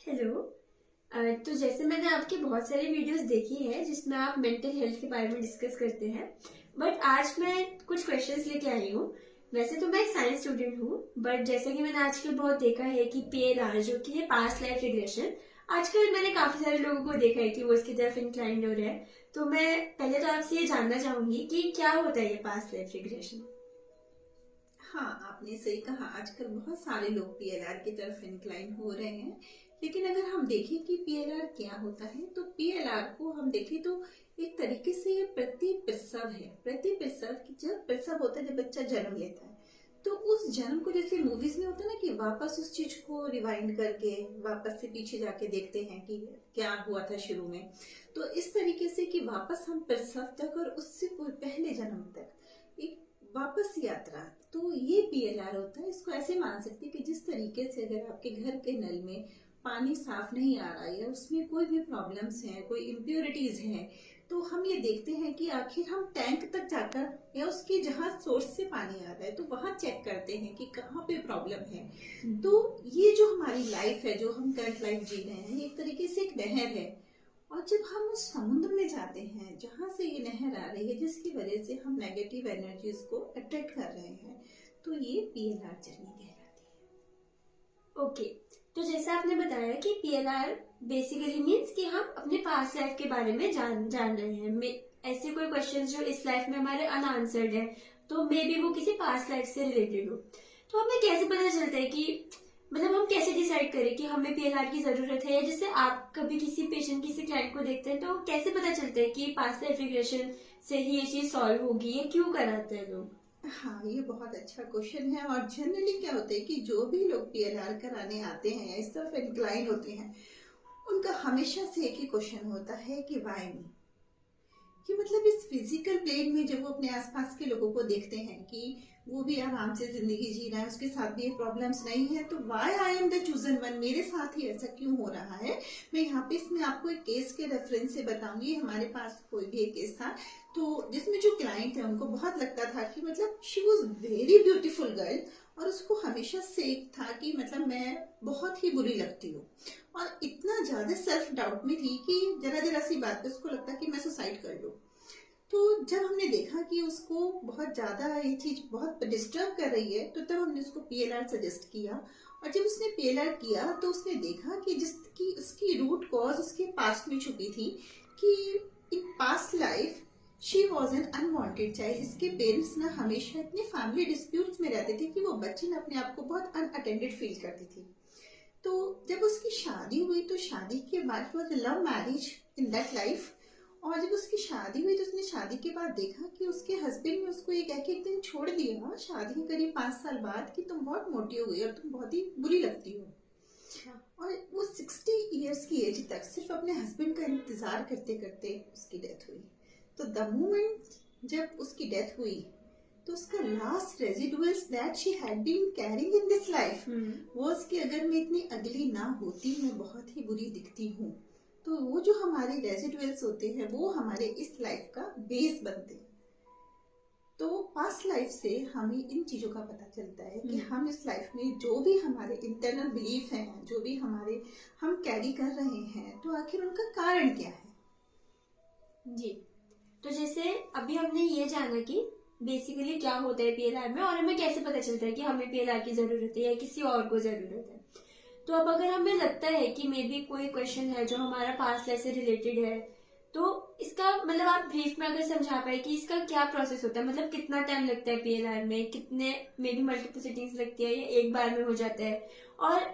Hello. तो जैसे मैंने आपकी बहुत सारी वीडियोस देखी है जिसमें आप मेंटल हेल्थ के बारे में डिस्कस करते हैं, बट आज मैं कुछ क्वेश्चंस लेके आई हूँ। वैसे तो मैं एक साइंस स्टूडेंट हूँ, बट जैसे कि मैंने आजकल बहुत देखा है कि पीएलआर जो कि है पास्ट लाइफ रिग्रेशन, आजकल मैंने काफी सारे लोगों को देखा है कि वो इसकी तरफ इंक्लाइंड हो रहे हैं। तो मैं पहले तो आपसे ये जानना चाहूंगी कि क्या होता है ये पास्ट लाइफ रिग्रेशन। हाँ, आपने सही कहा। आजकल बहुत सारे लोग पीएलआर की तरफ इंक्लाइन हो रहे हैं। लेकिन अगर हम देखें कि पीएलआर क्या होता है, तो पीएलआर को हम देखें तो एक तरीके से ये प्रतिप्रसव है। प्रतिप्रसव की जब प्रसव होता है, जब बच्चा जन्म लेता है, तो उस जन्म को जैसे मूवीज में होता है ना कि वापस उस चीज को रिवाइंड करके वापस से पीछे जाके देखते हैं कि क्या हुआ था शुरू में। तो इस तरीके से कि वापस हम प्रसव तक और उससे पहले जन्म तक एक वापस यात्रा, तो ये पीएलआर होता है। इसको ऐसे मान सकते हैं कि जिस तरीके से अगर आपके घर के नल में पानी साफ नहीं आ रहा है या उसमें कोई भी प्रॉब्लम्स हैं, कोई इम्प्योरिटीज हैं, तो हम ये देखते हैं कि आखिर हम टैंक तक जाकर या उसकी जहाँ सोर्स से पानी आ रहा है तो वहां चेक करते हैं कि कहाँ पे प्रॉब्लम है। तो ये जो हमारी लाइफ है, जो हम करंट लाइफ जी रहे हैं, ये एक तरीके से एक नहर है। और जब हम उस समुद्र में जाते हैं जहां से ये नहर आ रही है, जिसकी वजह से हम नेगेटिव एनर्जीज को अट्रैक्ट कर रहे हैं, तो ये पीएलआर जर्नी कहलाती है। ओके, तो जैसे आपने बताया कि पीएलआर बेसिकली मीन्स कि हम अपने पास्ट लाइफ के बारे में जान रहे हैं। ऐसे कोई क्वेश्चंस जो इस लाइफ में हमारे अनआंसर्ड है, तो मे बी वो किसी पास्ट लाइफ से रिलेटेड हो। तो हमें कैसे पता चलता है कि मतलब हम कैसे डिसाइड करें कि हमें पीएलआर की जरूरत है, या जैसे आप कभी किसी पेशेंट किसी क्लाइंट को देखते हैं तो कैसे पता चलता है कि पास्ट लाइफ रिग्रेशन से ही ये चीज सॉल्व होगी, या क्यों कराते हैं लोग? हाँ, ये बहुत अच्छा क्वेश्चन है। और जनरली क्या होता है कि जो भी लोग पीएलआर कराने आते हैं, इस तरफ इंक्लाइन होते हैं, उनका हमेशा से एक ही क्वेश्चन होता है कि वाई मी। कि मतलब इस फिजिकल प्लेन में जब वो अपने आसपास के लोगों को देखते हैं कि वो भी आराम से जिंदगी जी रहा है, उसके साथ भी ये प्रॉब्लम्स नहीं है, तो why I am the chosen one, मेरे साथ ही ऐसा क्यों हो रहा है। मैं यहाँ पे इसमें आपको एक केस के रेफरेंस से बताऊंगी। हमारे पास कोई भी एक केस था, तो जिसमें जो क्लाइंट है उनको बहुत लगता था कि मतलब she was very beautiful girl, और उसको हमेशा से एक था कि मतलब मैं बहुत ही बुरी लगती हूँ, और इतना ज्यादा सेल्फ डाउट में थी कि जरा जरा सी बात पे उसको लगता कि मैं सुसाइड कर लूँ। तो जब हमने देखा कि उसको बहुत ज्यादा ये चीज बहुत डिस्टर्ब कर रही है, तो तब हमने उसको पीएलआर सजेस्ट किया। और जब उसने पीएलआर किया तो उसने देखा कि जिसकी उसकी रूट कॉज उसके पास्ट में छुपी थी, कि in past life she was an unwanted child. इसके पेरेंट्स ना हमेशा इतने फैमिली डिस्प्यूट्स में रहते थे कि वो बच्ची ना अपने आप को बहुत अनअटेंडेड फील करती थी। तो जब उसकी शादी हुई, तो शादी के बाद was love marriage in that life. और जब उसकी शादी हुई तो उसने शादी के बाद देखा कि उसके हस्बैंड ने उसको ये कह के एक दिन छोड़ दिया, शादी के करीब 5 साल बाद, कि तुम बहुत मोटी हो गई और तुम बहुत ही बुरी लगती हो। और वो 60 इयर्स की एज तक सिर्फ अपने हस्बैंड का इंतजार करते करते उसकी डेथ हुई। तो द मोमेंट जब उसकी डेथ हुई, तो उसका last residuals that she had been carrying in this life was कि अगर मैं इतनी अगली ना होती, मैं बहुत ही बुरी दिखती हूँ। तो वो जो हमारे रेजिडुअल्स होते हैं वो हमारे इस लाइफ का बेस बनते हैं। तो पास्ट लाइफ से हमें इन चीजों का पता चलता है कि हम इस लाइफ में जो भी हमारे इंटरनल बिलीफ हैं, जो भी हमारे हम कैरी कर रहे हैं, तो आखिर उनका कारण क्या है। जी, तो जैसे अभी हमने ये जाना कि बेसिकली क्या होता है पीएलआर में, और हमें कैसे पता चलता है कि हमें पीएलआर की जरूरत है या किसी और को जरूरत है। तो अब अगर हमें लगता है कि मे बी कोई क्वेश्चन है जो हमारा पास्ट लाइफ से रिलेटेड है, तो इसका मतलब आप ब्रीफ में अगर समझा पाए कि इसका क्या प्रोसेस होता है, मतलब कितना टाइम लगता है पीएलआर में, कितने मे बी मल्टीपल सिटिंग्स लगती है या एक बार में हो जाता है, और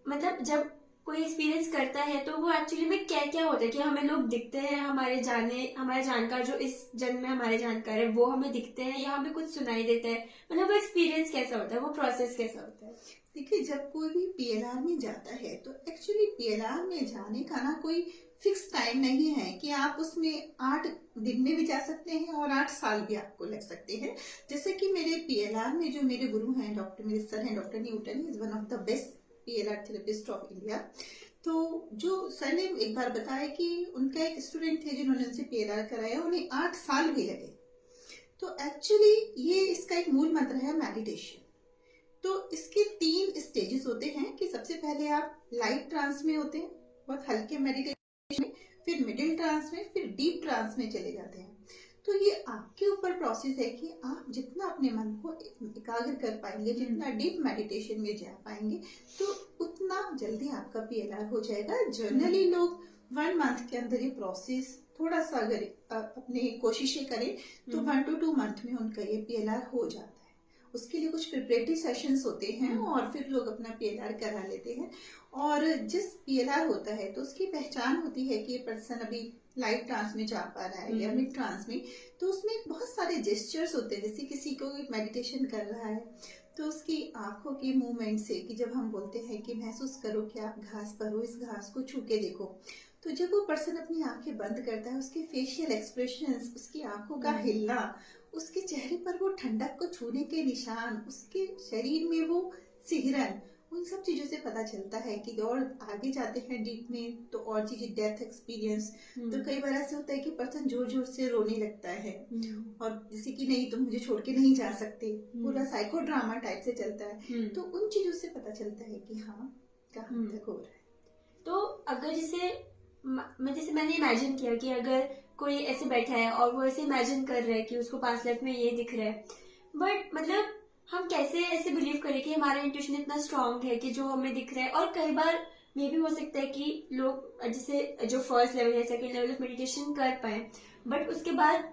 मतलब जब कोई एक्सपीरियंस करता है तो वो एक्चुअली में क्या क्या होता है कि हमें लोग दिखते हैं, हमारे जानकार जो इस जन्म में हमारे जानकार है वो हमें दिखते हैं, या हमें कुछ सुनाई देता है, मतलब वो एक्सपीरियंस कैसा होता है, वो प्रोसेस कैसा होता है? देखिए, जब कोई भी पीएलआर में जाता है तो एक्चुअली पीएलआर में जाने का ना कोई फिक्स टाइम नहीं है कि आप उसमें 8 दिन में भी जा सकते हैं और 8 साल भी आपको लग सकते हैं। जैसे कि मेरे पीएलआर में जो मेरे गुरु हैं, डॉक्टर मेरे सर हैं, doctor Newton is one of the best PLR therapist of India. तो जो सर ने एक बार बताया कि उनका एक स्टूडेंट थे जिन्होंने उनसे पीएलआर कराया, उन्हें 8 साल भी लगे। तो एक्चुअली ये इसका एक मूल मंत्र है मेडिटेशन। तो इसके 3 स्टेजेस होते हैं कि सबसे पहले आप लाइट ट्रांस में होते हैं, बहुत हल्के मेडिटेशन में, फिर मिडिल ट्रांस में, फिर डीप ट्रांस में चले जाते हैं। तो ये आपके ऊपर प्रोसेस है कि आप जितना अपने मन को एकाग्र कर पाएंगे, जितना डीप मेडिटेशन में जा पाएंगे, तो उतना जल्दी आपका PLR हो जाएगा। जनरली लोग 1 मंथ के अंदर ये प्रोसेस, थोड़ा सा अगर अपने कोशिशें करें तो 1 to 2 मंथ में उनका ये PLR हो जाता है। उसके लिए कुछ प्रिपरेटरी सेशंस होते हैं और फिर लोग अपना PLR करा लेते हैं। और जिस PLR होता है तो उसकी पहचान होती है कि ये पर्सन अभी लाइट ट्रांस में जा पा रहा है या मिड ट्रांस में, तो उसमें बहुत सारे जेस्चर्स होते हैं। जैसे किसी को मेडिटेशन कर रहा है तो उसकी आंखों के मूवमेंट से, कि जब हम बोलते हैं कि महसूस करो कि आप घास पर हो, इस घास को छू के देखो, तो जब वो पर्सन अपनी आंखें बंद करता है, उसके फेशियल एक्सप्रेशंस, उसकी आंखों का हिलना, उसके चेहरे पर वो ठंडक को छूने के निशान, उसके शरीर में वो सिहरन, उन सब चीजों से पता चलता है कि और आगे जाते हैं डीप में तो और चीजें, डेथ एक्सपीरियंस, तो कई बार ऐसे होता है कि पर्सन जोर जोर से रोने लगता है और जैसे कि नहीं तुम मुझे छोड़ के नहीं जा सकते, पूरा साइको ड्रामा टाइप से चलता है। तो उन चीजों से पता चलता है कि हाँ कहाँ तक हो रहा है। तो अगर जैसे मैंने इमेजिन किया कि अगर कोई ऐसे बैठा है और वो ऐसे इमेजिन कर रहा है कि उसको पास्ट लाइफ में ये दिख रहा है, बट मतलब हम कैसे ऐसे बिलीव करें कि हमारा इंट्यूशन इतना स्ट्रांग है कि जो हमें दिख रहा है। और कई बार ये भी हो सकता है कि लोग जैसे जो फर्स्ट लेवल है, सेकंड लेवल ऑफ मेडिटेशन कर पाए, बट उसके बाद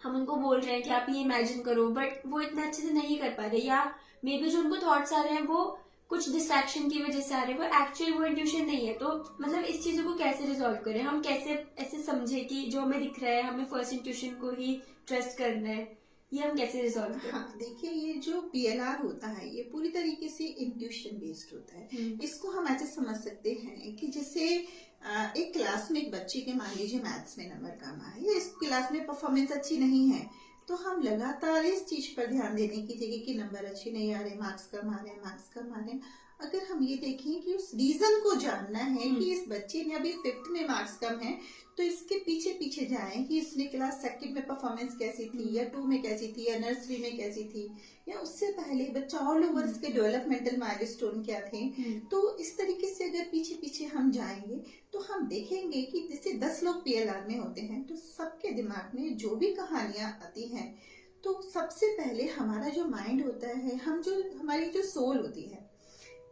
हम उनको बोल रहे हैं कि आप ये इमेजिन करो, बट वो इतना अच्छे से नहीं कर पा रहे, या मे बी जो उनको थॉट्स आ रहे हैं वो कुछ डिस्ट्रैक्शन की वजह से आ रहे हैं, वो एक्चुअली वो इंट्यूशन नहीं है। तो मतलब इस चीजों को कैसे रिजॉल्व करें, हम कैसे ऐसे समझे कि जो हमें दिख रहा है हमें फर्स्ट इंट्यूशन को ही ट्रस्ट करना है, ये हम कैसे रिजॉल्व करें? हाँ, देखिए ये जो PLR होता है ये पूरी तरीके से इंट्यूशन बेस्ड होता है। इसको हम ऐसे समझ सकते हैं कि जैसे एक क्लास में एक बच्चे के, मान लीजिए मैथ्स में नंबर कम आए या इस क्लास में परफॉर्मेंस अच्छी नहीं है, तो हम लगातार इस चीज पर ध्यान देने की जगह कि नंबर अच्छे नहीं आ रहे, मार्क्स कम आ रहे, मार्क्स कम आ रहे, अगर हम ये देखें कि उस रीजन को जानना है कि इस बच्चे ने अभी 5th में मार्क्स कम है, तो इसके पीछे पीछे जाएं कि इसने क्लास 2nd में परफॉर्मेंस कैसी थी, या 2 में कैसी थी, या नर्सरी में कैसी थी, या उससे पहले बच्चा ऑल ओवर के डेवलपमेंटल माइलस्टोन क्या थे। तो इस तरीके से अगर पीछे पीछे हम जाएंगे तो हम देखेंगे कि जैसे 10 लोग PLR में होते हैं तो सबके दिमाग में जो भी कहानियां आती हैं, तो सबसे पहले हमारा जो माइंड होता है, हमारी जो सोल होती है,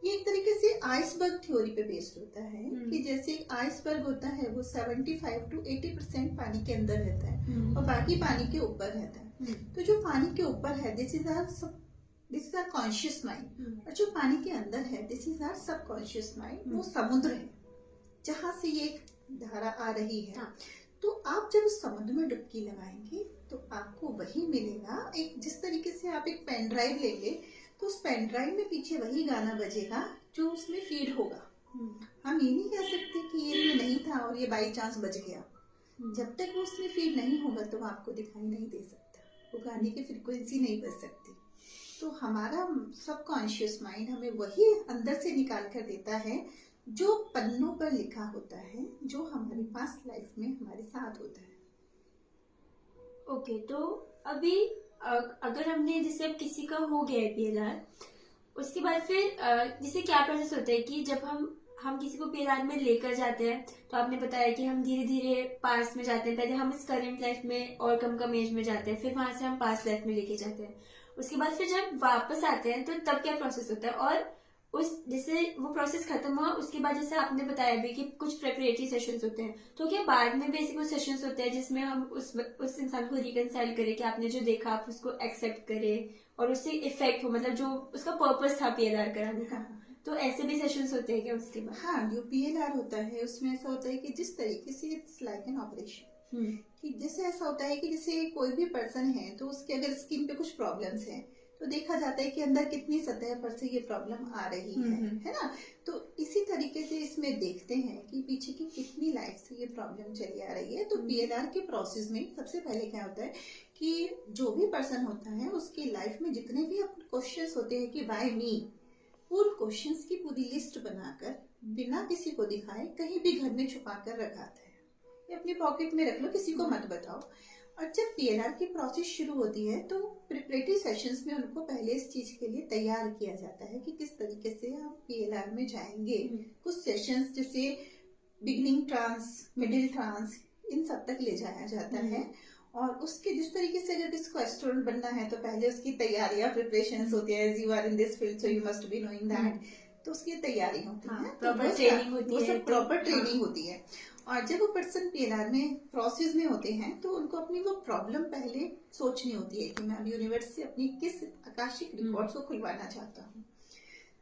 ये एक तरीके से आइसबर्ग थ्योरी पे बेस्ड होता है कि जैसे आइसबर्ग होता है वो 75 to 80% पानी के अंदर रहता है और बाकी पानी के ऊपर रहता है। तो जो पानी के ऊपर है this is our conscious mind, और जो पानी के अंदर है this is our subconscious mind, वो समुद्र है जहाँ से ये धारा आ रही है। तो आप जब उस समुद्र में डुबकी लगाएंगे तो आपको वही मिलेगा। एक जिस तरीके से आप एक पेन ड्राइव लेंगे तो उस पेन ड्राइव में पीछे वही गाना बजेगा जो उसमें फीड होगा। हम ये नहीं कह सकते कि ये नहीं था और ये बाई चांस बज गया। जब तक वो उसमें फीड नहीं होगा तो आपको दिखाई नहीं दे सकता, वो गाने की फ्रिक्वेंसी नहीं बज सकती। तो हमारा सबकॉन्शियस माइंड हमें वही अंदर से निकाल कर देता है जो पन्नों पर लिखा होता है, जो हमारे पास लाइफ में हमारे साथ होता है। ओके, तो अभी अगर हमने जैसे अब किसी का हो गया है PLR, उसके बाद फिर जैसे क्या प्रोसेस होता है कि जब हम किसी को PLR में लेकर जाते हैं, तो आपने बताया कि हम धीरे धीरे पास्ट में जाते हैं। पहले हम इस करंट लाइफ में और कम एज में जाते हैं, फिर वहां से हम पास्ट लाइफ में लेके जाते हैं। उसके बाद फिर जब वापस आते हैं तो तब क्या प्रोसेस होता है, और उस जैसे वो प्रोसेस खत्म हुआ उसके बाद जैसे आपने बताया भी कि कुछ प्रेपरेटरी सेशंस होते हैं, तो क्या बाद में भी ऐसे कुछ सेशंस होते हैं जिसमें हम उस इंसान को रिकंसाइल करें कि आपने जो देखा आप उसको एक्सेप्ट करें और उससे इफेक्ट हो, मतलब जो उसका पर्पस था PLR कराने का, तो ऐसे भी सेशंस होते हैं क्या उसके बाद? हाँ, जो PLR होता है उसमें ऐसा होता है कि जिस तरीके से इट्स लाइक एन ऑपरेशन, कि जैसे ऐसा होता है कि जैसे कोई भी पर्सन है तो उसके अगर स्किन पे कुछ प्रॉब्लम्स हैं तो देखा जाता है कि अंदर कितनी सतह पर से ये प्रॉब्लम आ रही है ना। तो इसी तरीके से इसमें देखते हैं कि पीछे की कितनी लाइफ से ये प्रॉब्लम चली आ रही है। तो PLR के प्रोसेस में सबसे पहले क्या होता है कि जो भी पर्सन होता है उसकी लाइफ में जितने भी क्वेश्चंस होते हैं कि व्हाई मी, उन क्वेश्चंस की पूरी लिस्ट बनाकर बिना किसी को दिखाए कहीं भी घर में छुपा कर रखाता है, या अपनी पॉकेट में रख लो, किसी को मत बताओ। और जब पीएलआर की प्रोसेस शुरू होती है तो प्रिपरेटरी सेशंस में उनको पहले इस चीज के लिए तैयार किया जाता है कि किस तरीके से आप पीएलआर में जाएंगे। कुछ सेशंस जैसे बिगनिंग ट्रांस, मिडिल ट्रांस, इन सब तक ले जाया जाता है। और उसके जिस तरीके से अगर किसको एस्ट्रोनॉट बनना है तो पहले उसकी तैयारियां, प्रिपरेशंस होती है। You are in this field so you must be knowing that, तो उसकी तैयारी होती है, प्रॉपर ट्रेनिंग होती है, वो सब प्रॉपर ट्रेनिंग होती है। और जब वो पर्सन पीएलआर में प्रोसेस में होते हैं तो उनको अपनी वो प्रॉब्लम पहले सोचनी होती है कि मैं अब यूनिवर्स से अपनी किस आकाशिक रिकॉर्ड्स को खुलवाना चाहता हूँ।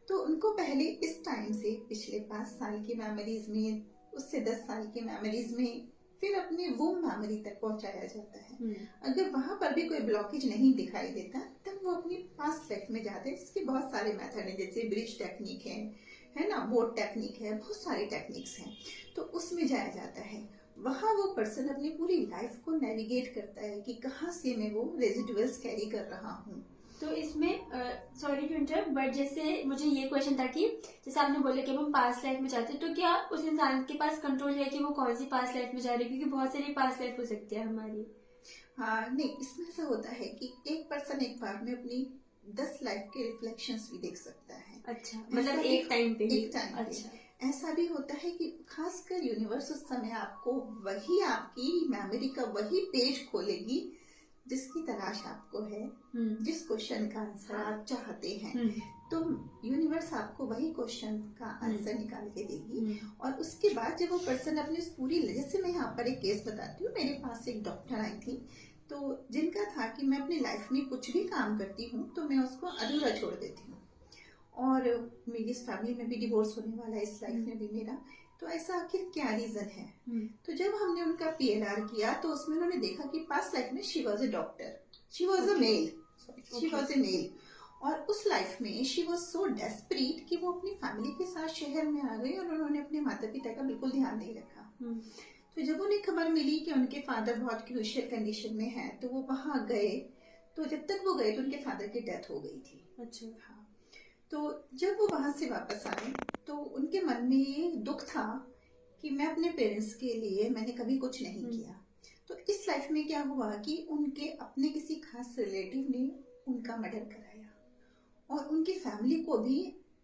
तो उनको पहले इस टाइम से पिछले 5 साल की मेमोरीज में, उससे 10 साल की मेमोरीज में, फिर अपनी वो मेमोरी तक पहुंचाया जाता है। अगर वहां पर भी कोई ब्लॉकेज नहीं दिखाई देता तब वो अपनी पास्ट लाइफ में जाते हैं। इसके बहुत सारे मेथड हैं, जैसे ब्रिज टेक्निक है ना, बोट टेक्निक है, बहुत सारी टेक्निक्स हैं। तो उसमें जाया जाता है। वहां वो पर्सन अपनी पूरी लाइफ को नेविगेट करता है कि कहाँ से मैं वो रेजिडुअल्स कैरी कर रहा हूँ। तो इसमें सॉरी टू इंटरप्ट, बट जैसे मुझे ये क्वेश्चन था कि जैसे आपने बोला कि हम पास्ट लाइफ में जाते हैं, तो क्या उस इंसान के पास कंट्रोल है कि वो कौन सी पास्ट लाइफ में जा रहे हैं? क्योंकि बहुत सारी पास्ट लाइफ हो सकती है हमारी। हाँ, नहीं, इसमें ऐसा होता है कि एक पर्सन एक बार में अपनी 10 लाइफ के रिफ्लेक्शंस भी देख सकता है। अच्छा, मतलब एक टाइम पे? एक टाइम पे। अच्छा। ऐसा भी होता है कि खासकर यूनिवर्स उस समय आपको वही, आपकी मेमोरी का वही पेज खोलेगी जिसकी तलाश आपको है, जिस क्वेश्चन का आंसर आप चाहते हैं। तो यूनिवर्स आपको वही क्वेश्चन का आंसर निकाल के देगी। और उसके बाद जब वो पर्सन अपनी उस पूरी, जैसे मैं यहाँ पर एक केस बताती हूँ। मेरे पास एक डॉक्टर आई थी, तो जिनका था कि मैं अपनी लाइफ में कुछ भी काम करती हूँ तो मैं उसको अधूरा छोड़ देती हूँ, और मेरी इस फैमिली में भी डिवोर्स होने वाला है, इस लाइफ में भी मेरा। तो ऐसा आखिर क्या रीजन है? तो जब हमने उनका पीएलआर किया तो उसमें उन्होंने देखा कि पास्ट लाइफ में she was a doctor, she was a male, she was a male. और उस लाइफ में शी वॉज सो डेस्परेट कि वो अपनी फैमिली के साथ शहर में आ गई और उन्होंने अपने माता पिता का बिल्कुल ध्यान नहीं रखा। तो जब उन्हें खबर मिली कि उनके फादर बहुत क्रूशियल कंडीशन में है तो वो वहां गए। तो जब तक वो गए तो उनके फादर की डेथ हो गई थी। अच्छा। हाँ। तो जब वो वहां से वापस आए तो उनके मन में ये दुख था कि मैं अपने पेरेंट्स के लिए मैंने कभी कुछ नहीं किया। तो इस लाइफ में क्या हुआ कि उनके अपने किसी खास रिलेटिव ने उनका मर्डर कराया और उनकी फैमिली को भी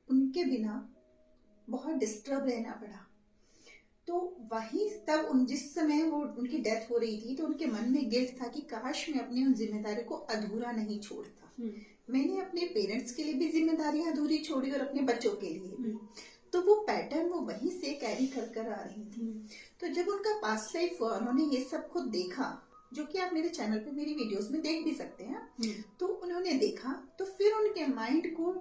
उनके बिना बहुत डिस्टर्ब रहना पड़ा। तो वहीं तब जिस समय वो उनकी डेथ हो रही थी तो उनके मन में गिल्ट था कि काश मैं अपनी उन जिम्मेदारी को अधूरा नहीं छोड़ता। मैंने अपने पेरेंट्स के लिए भी जिम्मेदारियां अधूरी छोड़ी और अपने बच्चों के लिए भी। तो वो पैटर्न वो वहीं से कैरी कर आ रही थी। तो जब उनका पास्ट लाइफ हुआ, उन्होंने ये सब खुद देखा, जो कि आप मेरे चैनल पे मेरी वीडियोस में देख भी सकते हैं। तो उन्होंने देखा तो फिर उनके माइंड को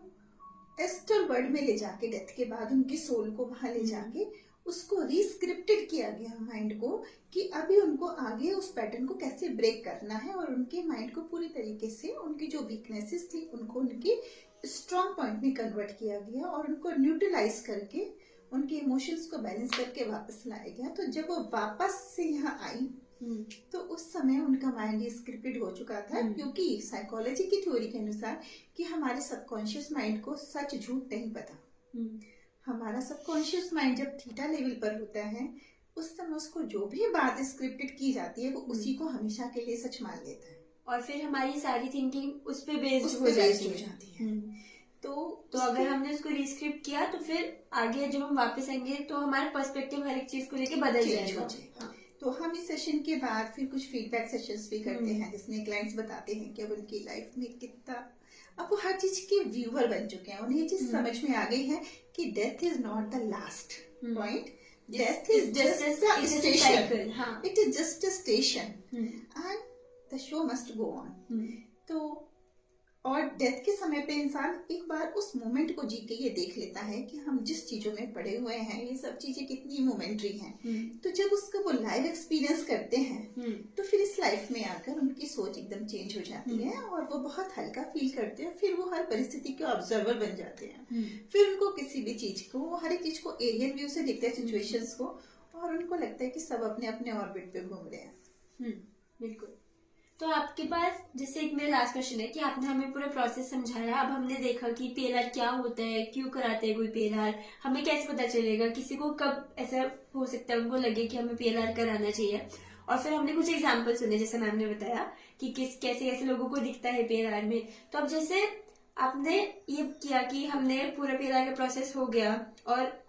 एस्ट्रल वर्ल्ड में ले जाके, डेथ के बाद उनकी सोल को वहां ले जाके उसको रीस्क्रिप्टेड किया गया माइंड को कि अभी उनको आगे उस पैटर्न को कैसे ब्रेक करना है। और उनके माइंड को पूरी तरीके से उनकी जो वीकनेसेस थी उनको उनकी स्ट्रॉन्ग पॉइंट में कन्वर्ट किया गया और उनको न्यूट्रलाइज करके उनके इमोशंस को बैलेंस करके वापस लाया गया। तो जब वो वापस से यहाँ आई तो उस समय उनका माइंड स्क्रिप्टेड हो चुका था, क्योंकि साइकोलॉजी की थ्योरी के अनुसार कि हमारे सबकॉन्शियस माइंड को सच झूठ नहीं पता। हमारा सबकॉन्शियस माइंड जब थीटा लेवल पर होता है उस समय उसको जो भी बात स्क्रिप्टेड की जाती है वो उसी को हमेशा के लिए सच मान लेता है और फिर हमारी सारी थिंकिंग उस पे बेस्ड हो जाती है। तो अगर हमने उसको रिस्क्रिप्ट किया तो फिर आगे जब हम वापस आएंगे तो हमारा पर्सपेक्टिव हर एक चीज को लेके बदल जाएगा। तो हम इस सेशन के बाद फिर कुछ फीडबैक सेशंस भी करते हैं जिसमें क्लाइंट्स बताते हैं कि अब उनकी लाइफ में कितना, अब वो हर चीज के व्यूअर बन चुके हैं। उन्हें ये चीज समझ में आ गई है कि death is not the last point, death is just a station, it is just a station and the show must go on. तो और डेथ के समय पे इंसान एक बार उस मोमेंट को जी के ये देख लेता है कि हम जिस चीजों में पड़े हुए हैं ये सब चीजें कितनी मोमेंट्री हैं। तो जब उसका वो लाइव एक्सपीरियंस करते हैं तो फिर इस लाइफ में आकर उनकी सोच एकदम चेंज हो जाती है और वो बहुत हल्का फील करते हैं। फिर वो हर परिस्थिति के ऑब्जर्वर बन जाते हैं। फिर उनको किसी भी चीज को, वो हर एक चीज को एरियल व्यू से देखते हैं, सिचुएशंस को, और उनको लगता है कि सब अपने अपने ऑर्बिट पे घूम रहे हैं। बिल्कुल। तो आपके पास जैसे एक मेरा लास्ट क्वेश्चन है कि आपने हमें पूरा प्रोसेस समझाया। अब हमने देखा कि पीएलआर क्या होता है, क्यों कराते हैं कोई पीएलआर, हमें कैसे पता चलेगा, किसी को कब ऐसा हो सकता है उनको लगे कि हमें पीएलआर कराना चाहिए। और फिर हमने कुछ एग्जाम्पल सुने, जैसे मैम ने बताया कि कैसे कैसे लोगों को दिखता है PLR में। तो अब जैसे आपने ये किया कि हमने पूरा PLR का प्रोसेस हो गया, और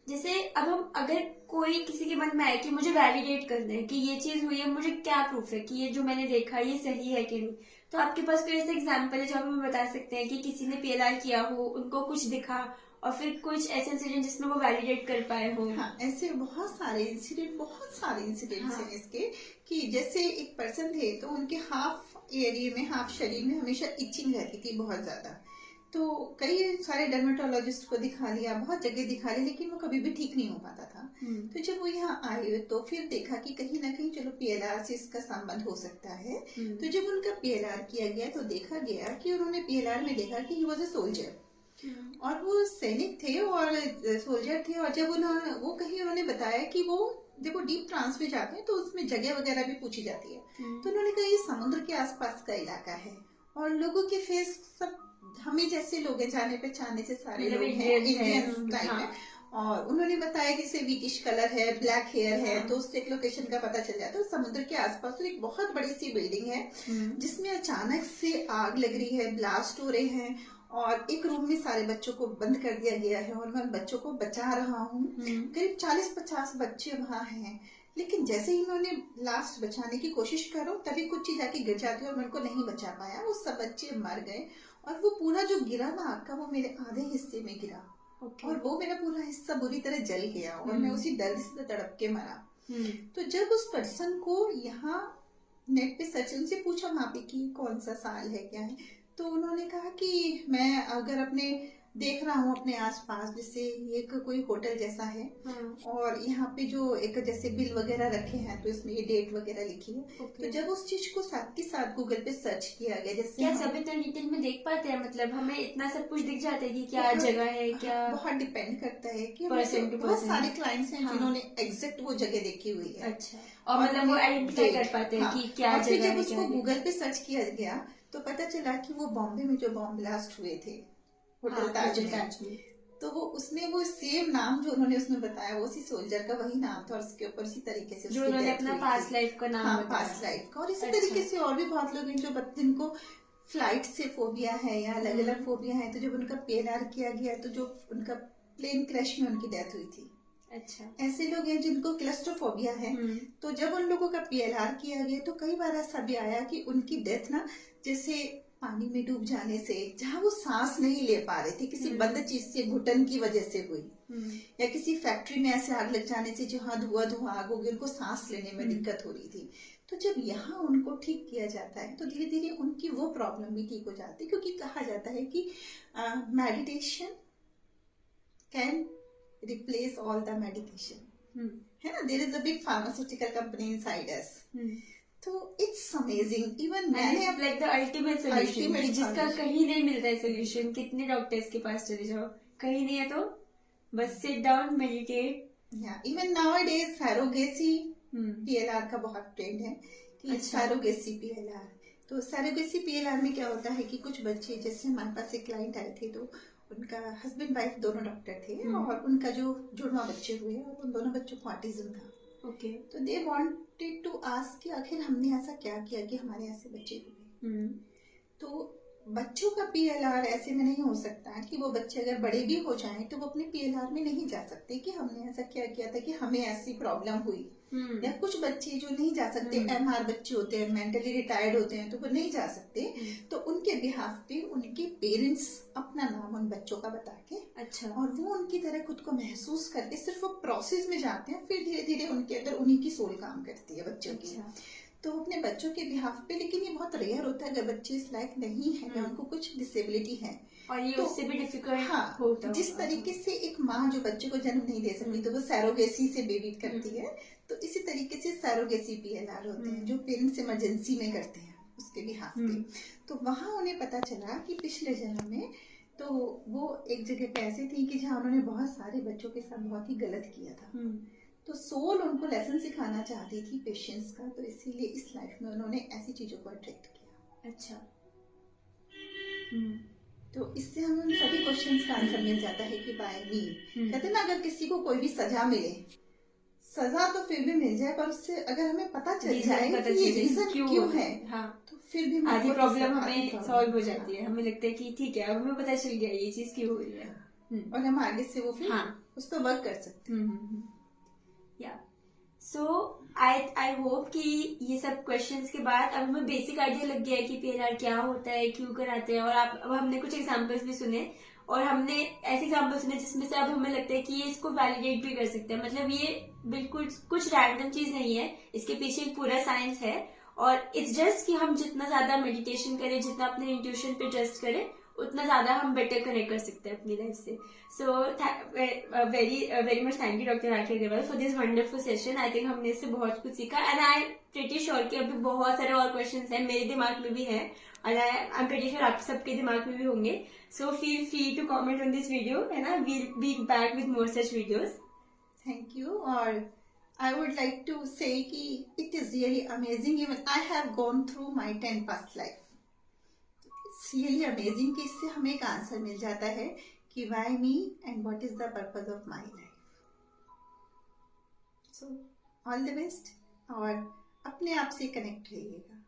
जैसे अब हम अगर कोई किसी के मन में आए कि मुझे वैलिडेट करना है कि ये चीज हुई है, मुझे क्या प्रूफ है कि ये जो मैंने देखा ये सही है कि नहीं, तो आपके पास कोई ऐसे एग्जाम्पल है जो आप हमें बता सकते हैं कि किसी ने PLR किया हो, उनको कुछ दिखा, और फिर कुछ ऐसे इंसिडेंट जिसमें वो वैलिडेट कर पाए हो? हाँ, ऐसे बहुत सारे इंसिडेंट्स हाँ। हैं इसके, कि जैसे एक पर्सन थे तो उनके हाफ एरिया में, हाफ शरीर में हमेशा इचिंग रहती थी बहुत ज्यादा। तो कई सारे डर्मेटोलॉजिस्ट को दिखा लिया, बहुत जगह दिखा लिया, लेकिन वो कभी भी ठीक नहीं हो पाता था। तो जब वो यहाँ आए तो फिर देखा कि कहीं ना कहीं चलो PLR से इसका संबंध हो सकता है। तो जब उनका PLR किया गया तो देखा गया कि उन्होंने PLR में देखा कि ही वॉज अ सोल्जर, और वो सैनिक थे और सोल्जर थे। और जब उन्होंने बताया कि वो देखो डीप ट्रांस में जाते हैं तो उसमें जगह वगैरह भी पूछी जाती है। तो उन्होंने कहा ये समुद्र के आसपास का इलाका है और लोगों के फेस सब हमें जैसे लोग हैं, जाने पहचाने से सारे लोग हैं, इंडियन टाइप है। और उन्होंने बताया कि जैसे वीटिश कलर है, ब्लैक हेयर है, तो उससे एक लोकेशन का पता चल जाता है। तो समुद्र के आसपास तो एक बहुत बड़ी सी बिल्डिंग है जिसमें अचानक से आग लग रही है, ब्लास्ट हो रहे हैं, और एक रूम में सारे बच्चों को बंद कर दिया गया है और मैं बच्चों को बचा रहा हूँ। करीब 40-50 बच्चे वहाँ हैं, लेकिन जैसे ही मैं उन्हें लास्ट बचाने की कोशिश करूँ तभी कुछ चीज आके गिर जाती है और मैं उनको नहीं बचा पाया। वो सब बच्चे मर गए और वो पूरा जो गिरा ना आग का, वो मेरे आधे हिस्से में गिरा। और वो मेरा पूरा हिस्सा बुरी तरह जल गया और मैं उसी दर्द से तड़प के मरा। तो जब उस पर्सन को यहाँ नेट पे सर्च, उनसे पूछा वहां पे कि कौन सा साल है, क्या है, तो उन्होंने कहा कि मैं अगर अपने देख रहा हूँ अपने आसपास, जैसे एक कोई होटल जैसा है और यहाँ पे जो एक जैसे बिल वगैरह रखे हैं तो इसमें ये डेट वगैरह लिखी है। तो जब उस चीज को साथ के साथ गूगल पे सर्च किया गया, जैसे क्या सब इतना डिटेल में देख पाते हैं, मतलब हमें इतना सब कुछ दिख जाता है कि क्या जगह है, क्या? बहुत डिपेंड करता है कि बहुत सारे क्लाइंट्स हैं जिन्होंने एग्जैक्ट वो जगह देखी हुई है। अच्छा, और मतलब वो आइडेंटिफाई कर पाते हैं कि क्या जगह है। जब उसको गूगल पे सर्च किया गया तो पता चला कि वो बॉम्बे में जो बॉम्ब ब्लास्ट हुए थे होटल ताज में, तो वो उसमें वो सेम नाम जो उन्होंने उसमें बताया, वो उसी सोल्जर का वही नाम था और उसके ऊपर इसी तरीके से जो उन्होंने अपना पास्ट लाइफ का नाम बताया। पास्ट लाइफ का। और इसी तरीके से और भी बहुत लोग हैं जो जिनको फ्लाइट से फोबिया है या अलग अलग फोबिया है। तो जब उनका PLR किया गया तो जो उनका प्लेन क्रैश में उनकी डेथ हुई थी। अच्छा, ऐसे लोग हैं जिनको क्लस्ट्रोफोबिया है। तो जब उन लोगों का PLR किया गया तो कई बार ऐसा भी आया कि उनकी डेथ ना जैसे पानी में डूब जाने से, जहाँ वो सांस नहीं ले पा रहे थे, किसी बंद चीज से, घुटन की वजह से हुई, या किसी फैक्ट्री में ऐसे आग लग जाने से जहाँ धुआं आग हो गई, उनको सांस लेने में दिक्कत हो रही थी। तो जब यहाँ उनको ठीक किया जाता है तो धीरे धीरे उनकी वो प्रॉब्लम भी ठीक हो जाती है, क्योंकि कहा जाता है कि meditation can replace all the medication, है ना। There is a big pharmaceutical company inside us. तो इट्स अमेजिंग। इवन मैंने लाइक द अल्टीमेट सोल्यूशन, जिसका कहीं नहीं मिलता है सोल्यूशन। कितने डॉक्टर्स के पास चले जाओ, कहीं नहीं है, तो बस sit down, meditate. Even nowadays surrogacy PLR का बहुत ट्रेंड है कि सैरोगेसी PLR। तो सैरोगेसी PLR में क्या होता है कि कुछ बच्चे, जैसे हमारे पास एक क्लाइंट आए थे तो उनका हस्बैंड वाइफ दोनों डॉक्टर थे और उनका जो जुड़वा बच्चे हुए और उन दोनों बच्चों को ऑटिज्म था। तो दे वांटेड टू आस्क कि आखिर हमने ऐसा क्या किया कि हमारे ऐसे बच्चे हुए। तो बच्चों का PLR ऐसे में नहीं हो सकता कि वो बच्चे अगर बड़े भी हो जाएं तो वो अपने PLR में नहीं जा सकते कि हमने ऐसा क्या किया था कि हमें ऐसी प्रॉब्लम हुई। या कुछ बच्चे जो नहीं जा सकते, MR बच्चे होते हैं, मेंटली रिटायर्ड होते हैं, तो वो नहीं जा सकते। तो उनके बिहाफ पे उनके पेरेंट्स अपना नाम उन बच्चों का बता के, और वो उनकी तरह खुद को महसूस करके सिर्फ वो प्रोसेस में जाते हैं, फिर धीरे धीरे उनके अंदर उन्हीं की सोल काम करती है बच्चों की। तो अपने बच्चों के बिहाफ पे, लेकिन ये बहुत रेयर होता है अगर बच्चे इस लायक नहीं है या उनको कुछ डिसेबिलिटी है, और ये उससे भी डिफिकल्ट होता है। जिस तरीके से एक माँ जो बच्चे को जन्म नहीं दे सकती तो वो सैरोगेसी से बेबी करती है, तो इसी तरीके से सैरोगेसी PLR होते हैं जो पेरेंट्स इमरजेंसी में करते हैं उसके बिहाफ पे। तो वहाँ उन्हें पता चला कि पिछले जन्म में तो वो एक जगह पे ऐसे थी कि जहाँ उन्होंने बहुत सारे बच्चों के साथ बहुत ही गलत किया था। तो सोल उनको लेसन सिखाना चाहती थी पेशेंस का, तो इसीलिए इस लाइफ में उन्होंने ऐसी चीजों को अट्रैक्ट किया। अच्छा। तो इससे हमें उन सभी क्वेश्चंस का आंसर मिल जाता है कि बाय मी, कहते ना, अगर किसी को कोई भी सजा मिले, सजा तो फिर भी मिल जाए, पर उससे अगर हमें पता चल Reason जाए पता कि ये चले रीजन क्यों है, हाँ, तो फिर भी आधी बहुत प्रॉब्लम आधी हमें problem, सॉल्व हो हाँ। जाती है। हमें लगता है कि ठीक है, अब हमें पता चल गया ये चीज क्यों हो रही है। और हम आगे से वो फिर हाँ। उस पर वर्क कर सकते या सो आई होप कि ये सब क्वेश्चंस के बाद अब हमें बेसिक आइडिया लग गया है कि पीएलआर क्या होता है, क्यों कराते हैं। और अब हमने कुछ एग्जांपल्स भी सुने, और हमने ऐसे एग्जांपल सुने जिसमें से अब हमें लगता है कि ये इसको वैलिडेट भी कर सकते हैं। मतलब ये बिल्कुल कुछ रैंडम चीज नहीं है, इसके पीछे एक पूरा साइंस है। और इट्स जस्ट कि हम जितना ज्यादा मेडिटेशन करें, जितना अपने इंट्यूशन पे ट्रस्ट करें, उतना ज्यादा हम बेटर कनेक्ट कर सकते हैं अपनी लाइफ से। So very much thank you doctor Rakhi Agarwal for this wonderful session. I think हमने इससे बहुत कुछ सीखा, and I am pretty sure कि अभी बहुत सारे और क्वेश्चंस हैं, मेरे दिमाग में भी हैं, और आई एम प्रीटी श्योर आप सबके दिमाग में भी होंगे। So feel free to comment on this video, है ना। We'll be back with more such videos. Thank you. और I would like to say कि it is really amazing. Even I have gone through my 10 past life. It's really amazing कि इससे हमें एक answer मिल जाता है कि why me and what is the purpose of my life. So all the best, और अपने आप से कनेक्ट रहिएगा।